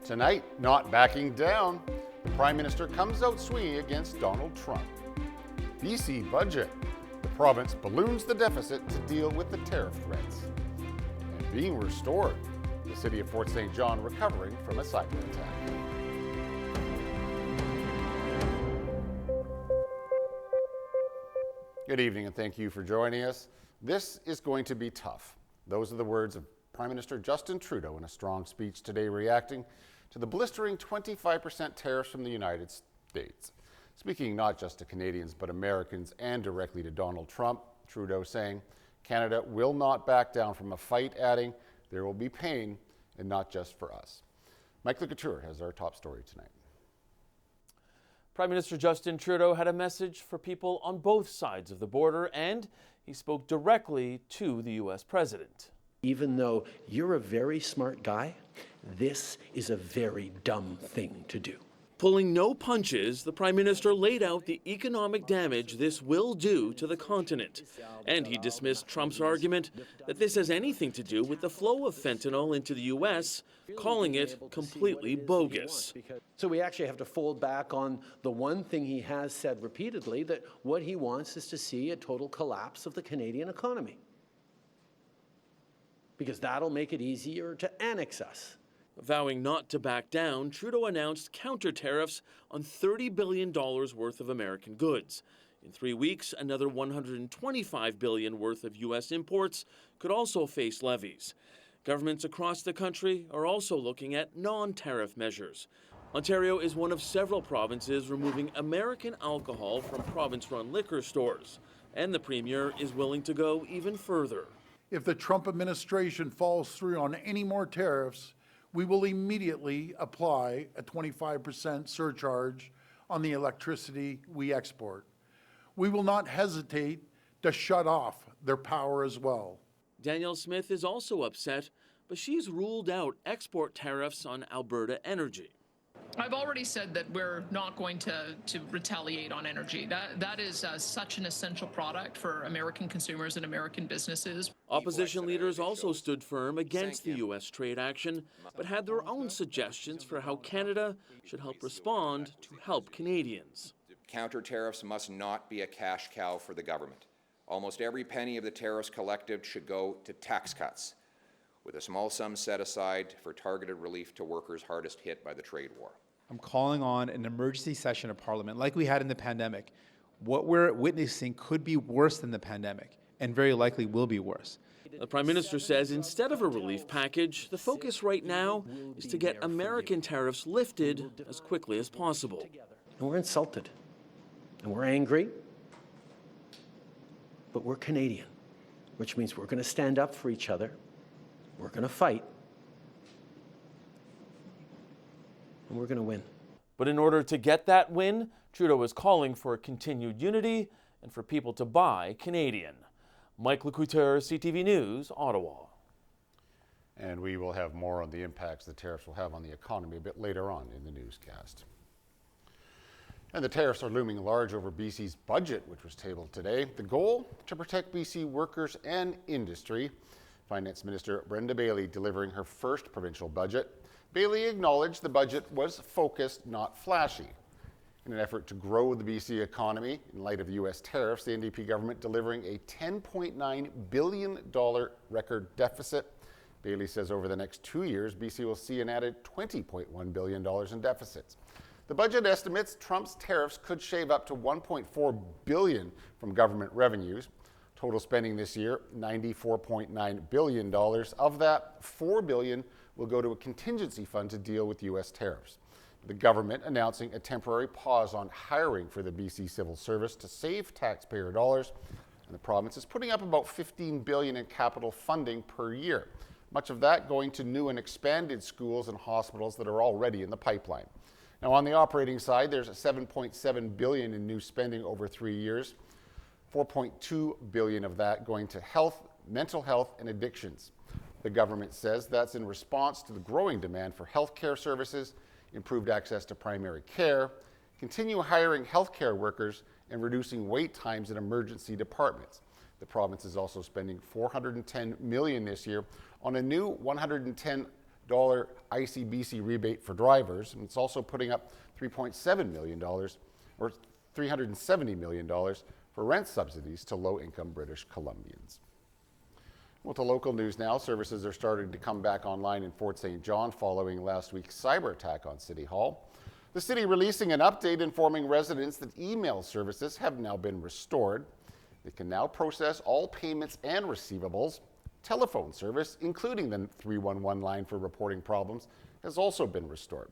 Tonight, not backing down. The Prime Minister comes out swinging against Donald Trump. BC budget. The province balloons the deficit to deal with the tariff threats. And being restored. The city of Fort St. John recovering from a cyber attack. Good evening and thank you for joining us. This is going to be tough. Those are the words of Prime Minister Justin Trudeau in a strong speech today reacting to the blistering 25% tariffs from the United States. Speaking not just to Canadians but Americans and directly to Donald Trump, Trudeau saying Canada will not back down from a fight, adding there will be pain and not just for us. Mike Couture has our top story tonight. Prime Minister Justin Trudeau had a message for people on both sides of the border, and he spoke directly to the U.S. president. Even though you're a very smart guy, this is a very dumb thing to do. Pulling no punches, the Prime Minister laid out the economic damage this will do to the continent. And he dismissed Trump's argument that this has anything to do with the flow of fentanyl into the U.S., calling it completely bogus. So we actually have to fold back on the one thing he has said repeatedly, that what he wants is to see a total collapse of the Canadian economy, because that'll make it easier to annex us. Vowing not to back down, Trudeau announced counter tariffs on $30 billion worth of American goods. In 3 weeks, another $125 billion worth of U.S. imports could also face levies. Governments across the country are also looking at non-tariff measures. Ontario is one of several provinces removing American alcohol from province-run liquor stores, and the Premier is willing to go even further. If the Trump administration falls through on any more tariffs, we will immediately apply a 25% surcharge on the electricity we export. We will not hesitate to shut off their power as well. Danielle Smith is also upset, but she's ruled out export tariffs on Alberta energy. I've already said that we're not going to retaliate on energy. That is such an essential product for American consumers and American businesses. Opposition leaders also stood firm against the U.S. trade action, but had their own suggestions for how Canada should help respond to help Canadians. Counter tariffs must not be a cash cow for the government. Almost every penny of the tariffs collected should go to tax cuts, with a small sum set aside for targeted relief to workers hardest hit by the trade war. I'm calling on an emergency session of Parliament like we had in the pandemic. What we're witnessing could be worse than the pandemic, and very likely will be worse. The Prime Minister says instead of a relief package, the focus right now is to get American tariffs lifted as quickly as possible. And we're insulted, and we're angry, but we're Canadian, which means we're going to stand up for each other. We're going to fight, and we're going to win. But in order to get that win, Trudeau is calling for continued unity and for people to buy Canadian. Mike Couture, CTV News, Ottawa. And we will have more on the impacts the tariffs will have on the economy a bit later on in the newscast. And the tariffs are looming large over BC's budget, which was tabled today. The goal, to protect BC workers and industry. Finance Minister Brenda Bailey delivering her first provincial budget. Bailey acknowledged the budget was focused, not flashy. In an effort to grow the BC economy, in light of the U.S. tariffs, the NDP government delivering a $10.9 billion record deficit. Bailey says over the next 2 years, BC will see an added $20.1 billion in deficits. The budget estimates Trump's tariffs could shave up to $1.4 billion from government revenues. Total spending this year, $94.9 billion. Of that, $4 billion will go to a contingency fund to deal with U.S. tariffs. The government announcing a temporary pause on hiring for the BC Civil Service to save taxpayer dollars, and the province is putting up about $15 billion in capital funding per year, much of that going to new and expanded schools and hospitals that are already in the pipeline. Now, on the operating side, there's $7.7 billion in new spending over 3 years. $4.2 billion of that going to health, mental health, and addictions. The government says that's in response to the growing demand for health care services, improved access to primary care, continue hiring healthcare workers, and reducing wait times in emergency departments. The province is also spending $410 million this year on a new $110 ICBC rebate for drivers, and it's also putting up $3.7 million or $370 million for rent subsidies to low-income British Columbians. Well, to local news now, services are starting to come back online in Fort St. John following last week's cyber attack on City Hall. The city releasing an update informing residents that email services have now been restored. They can now process all payments and receivables. Telephone service, including the 311 line for reporting problems, has also been restored.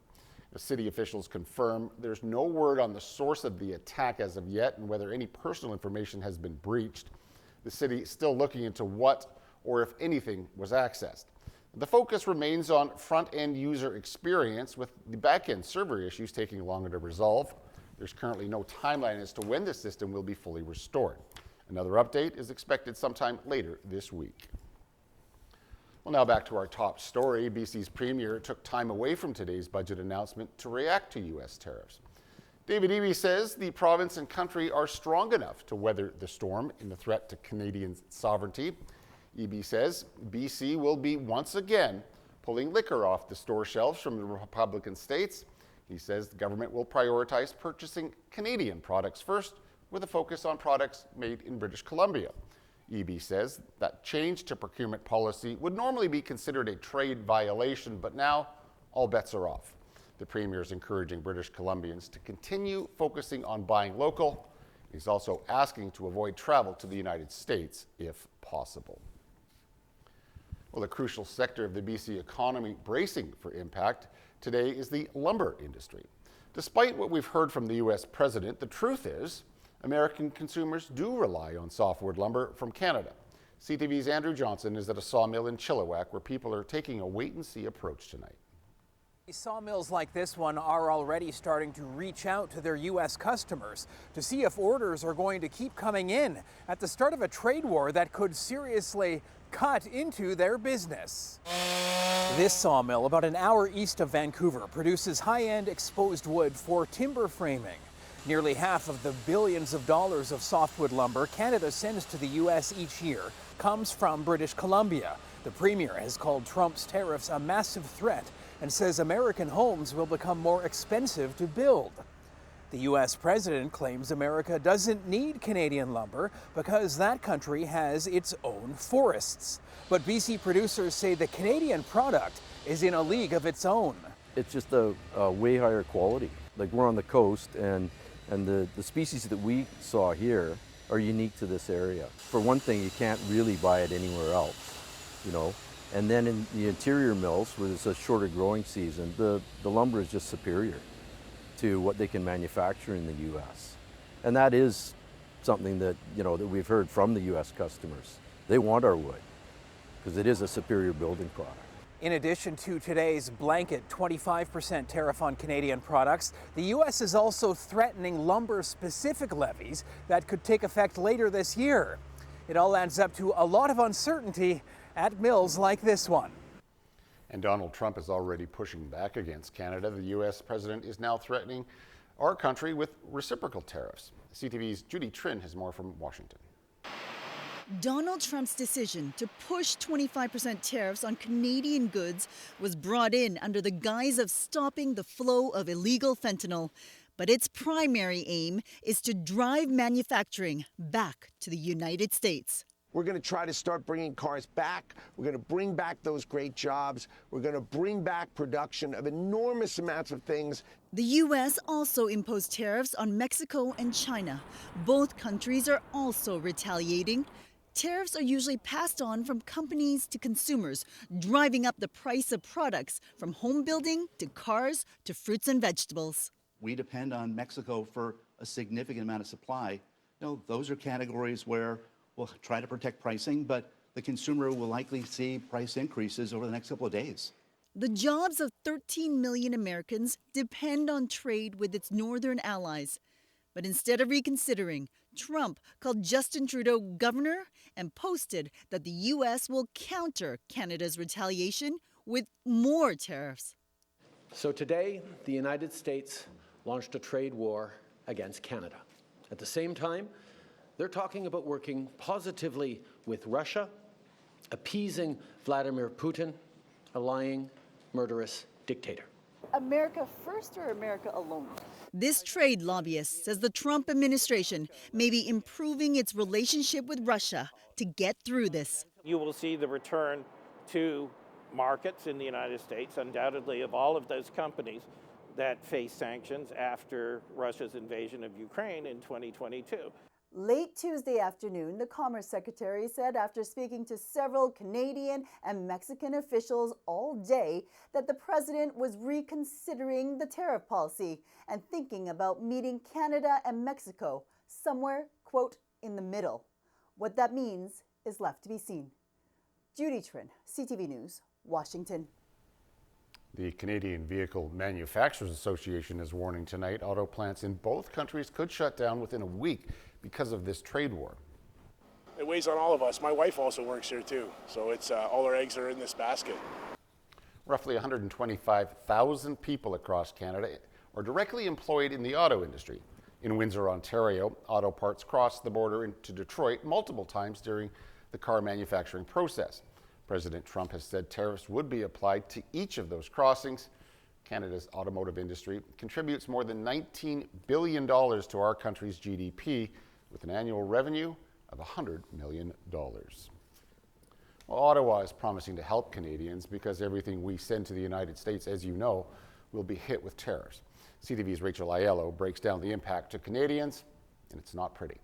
The city officials confirm there's no word on the source of the attack as of yet and whether any personal information has been breached. The city is still looking into what or if anything was accessed. The focus remains on front-end user experience, with the back-end server issues taking longer to resolve. There's currently no timeline as to when the system will be fully restored. Another update is expected sometime later this week. Well, now back to our top story. BC's Premier took time away from today's budget announcement to react to U.S. tariffs. David Eby says the province and country are strong enough to weather the storm in the threat to Canadian sovereignty. Eby says BC will be once again pulling liquor off the store shelves from the Republican states. He says the government will prioritize purchasing Canadian products first, with a focus on products made in British Columbia. Eby says that change to procurement policy would normally be considered a trade violation, but now all bets are off. The Premier is encouraging British Columbians to continue focusing on buying local. He's also asking to avoid travel to the United States if possible. Well, a crucial sector of the BC economy bracing for impact today is the lumber industry. Despite what we've heard from the U.S. president, the truth is American consumers do rely on softwood lumber from Canada. CTV's Andrew Johnson is at a sawmill in Chilliwack where people are taking a wait-and-see approach tonight. Sawmills like this one are already starting to reach out to their U.S. customers to see if orders are going to keep coming in at the start of a trade war that could seriously cut into their business. This sawmill, about an hour east of Vancouver, produces high-end exposed wood for timber framing. Nearly half of the billions of dollars of softwood lumber Canada sends to the U.S. each year comes from British Columbia. The Premier has called Trump's tariffs a massive threat and says American homes will become more expensive to build. The U.S. president claims America doesn't need Canadian lumber because that country has its own forests. But BC producers say the Canadian product is in a league of its own. It's just a way higher quality. Like, we're on the coast, and the species that we saw here are unique to this area. For one thing, you can't really buy it anywhere else, you know. And then in the interior mills, where there's a shorter growing season, the lumber is just superior to what they can manufacture in the U.S. And that is something that, you know, that we've heard from the U.S. customers. They want our wood because it is a superior building product. In addition to today's blanket 25% tariff on Canadian products, the U.S. is also threatening lumber-specific levies that could take effect later this year. It all adds up to a lot of uncertainty at mills like this one. And Donald Trump is already pushing back against Canada. The U.S. president is now threatening our country with reciprocal tariffs. CTV's Judy Trin has more from Washington. Donald Trump's decision to push 25% tariffs on Canadian goods was brought in under the guise of stopping the flow of illegal fentanyl. But its primary aim is to drive manufacturing back to the United States. We're going to try to start bringing cars back. We're going to bring back those great jobs. We're going to bring back production of enormous amounts of things. The U.S. also imposed tariffs on Mexico and China. Both countries are also retaliating. Tariffs are usually passed on from companies to consumers, driving up the price of products from home building to cars to fruits and vegetables. We depend on Mexico for a significant amount of supply. You know, those are categories where we'll try to protect pricing, but the consumer will likely see price increases over the next couple of days. The jobs of 13 million Americans depend on trade with its northern allies. But instead of reconsidering, Trump called Justin Trudeau governor and posted that the U.S. will counter Canada's retaliation with more tariffs. So today, the United States launched a trade war against Canada. At the same time, they're talking about working positively with Russia, appeasing Vladimir Putin, allying murderous dictator. America first or America alone? This trade lobbyist says the Trump administration may be improving its relationship with Russia to get through this. You will see the return to markets in the United States, undoubtedly, of all of those companies that face sanctions after Russia's invasion of Ukraine in 2022. Late Tuesday afternoon, the Commerce Secretary said after speaking to several Canadian and Mexican officials all day that the president was reconsidering the tariff policy and thinking about meeting Canada and Mexico somewhere, quote, in the middle. What that means is left to be seen. Judy Trin, CTV News, Washington. The Canadian Vehicle Manufacturers Association is warning tonight auto plants in both countries could shut down within a week because of this trade war. It weighs on all of us. My wife also works here too, so it's all our eggs are in this basket. Roughly 125,000 people across Canada are directly employed in the auto industry. In Windsor, Ontario, auto parts crossed the border into Detroit multiple times during the car manufacturing process. President Trump has said tariffs would be applied to each of those crossings. Canada's automotive industry contributes more than $19 billion to our country's GDP, with an annual revenue of $100 million. Well, Ottawa is promising to help Canadians because everything we send to the United States, as you know, will be hit with tariffs. CTV's Rachel Aiello breaks down the impact to Canadians, and it's not pretty.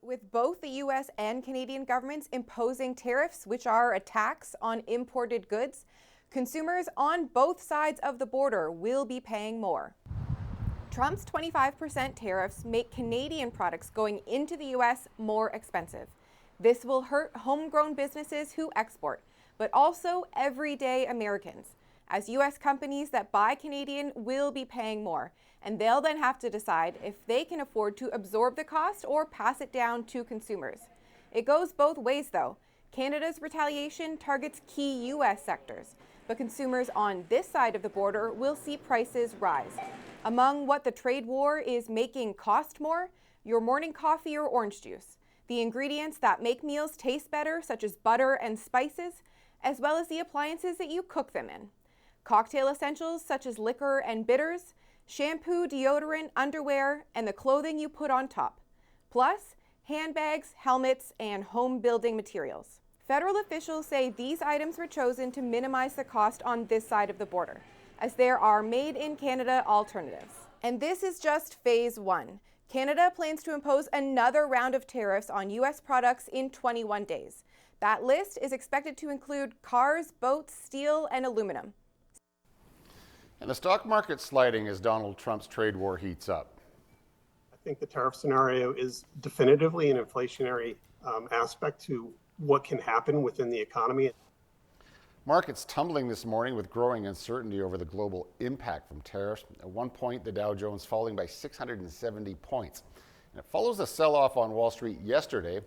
With both the U.S. and Canadian governments imposing tariffs, which are a tax on imported goods, consumers on both sides of the border will be paying more. Trump's 25% tariffs make Canadian products going into the U.S. more expensive. This will hurt homegrown businesses who export, but also everyday Americans, as U.S. companies that buy Canadian will be paying more, and they'll then have to decide if they can afford to absorb the cost or pass it down to consumers. It goes both ways, though. Canada's retaliation targets key U.S. sectors, but consumers on this side of the border will see prices rise. Among what the trade war is making cost more, your morning coffee or orange juice, the ingredients that make meals taste better, such as butter and spices, as well as the appliances that you cook them in. Cocktail essentials such as liquor and bitters, shampoo, deodorant, underwear, and the clothing you put on top. Plus, handbags, helmets, and home building materials. Federal officials say these items were chosen to minimize the cost on this side of the border, as there are made-in-Canada alternatives. And this is just phase one. Canada plans to impose another round of tariffs on U.S. products in 21 days. That list is expected to include cars, boats, steel, and aluminum. And the stock market sliding as Donald Trump's trade war heats up. I think the tariff scenario is definitively an inflationary aspect to what can happen within the economy. Markets tumbling this morning with growing uncertainty over the global impact from tariffs. At one point, the Dow Jones falling by 670 points. And it follows a sell-off on Wall Street yesterday.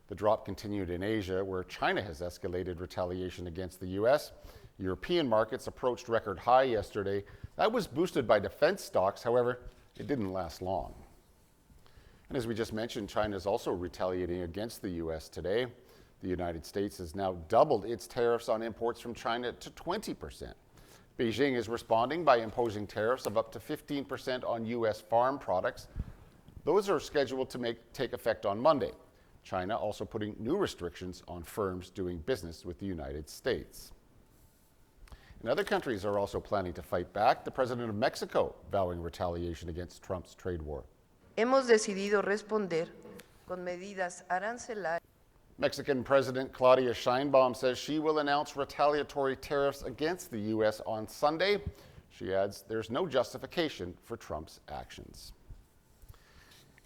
The drop continued in Asia, where China has escalated retaliation against the U.S. European markets approached record high yesterday. That was boosted by defense stocks. However, it didn't last long. And as we just mentioned, China is also retaliating against the U.S. today. The United States has now doubled its tariffs on imports from China to 20%. Beijing is responding by imposing tariffs of up to 15% on U.S. farm products. Those are scheduled to take effect on Monday. China also putting new restrictions on firms doing business with the United States. And other countries are also planning to fight back. The president of Mexico vowing retaliation against Trump's trade war. Hemos decidido responder con medidas arancelarias. Mexican President Claudia Sheinbaum says she will announce retaliatory tariffs against the U.S. on Sunday. She adds there's no justification for Trump's actions.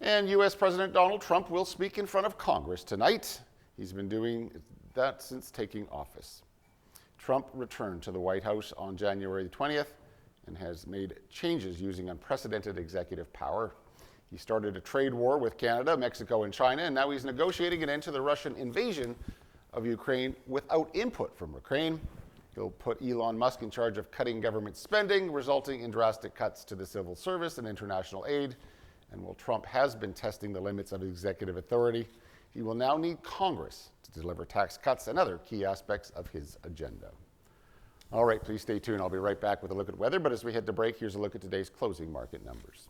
And U.S. President Donald Trump will speak in front of Congress tonight. He's been doing that since taking office. Trump returned to the White House on January 20th and has made changes using unprecedented executive power. He started a trade war with Canada, Mexico, and China, and now he's negotiating an end to the Russian invasion of Ukraine without input from Ukraine. He'll put Elon Musk in charge of cutting government spending, resulting in drastic cuts to the civil service and international aid. And while Trump has been testing the limits of executive authority, he will now need Congress to deliver tax cuts and other key aspects of his agenda. All right, please stay tuned. I'll be right back with a look at weather, but as we head to break, here's a look at today's closing market numbers.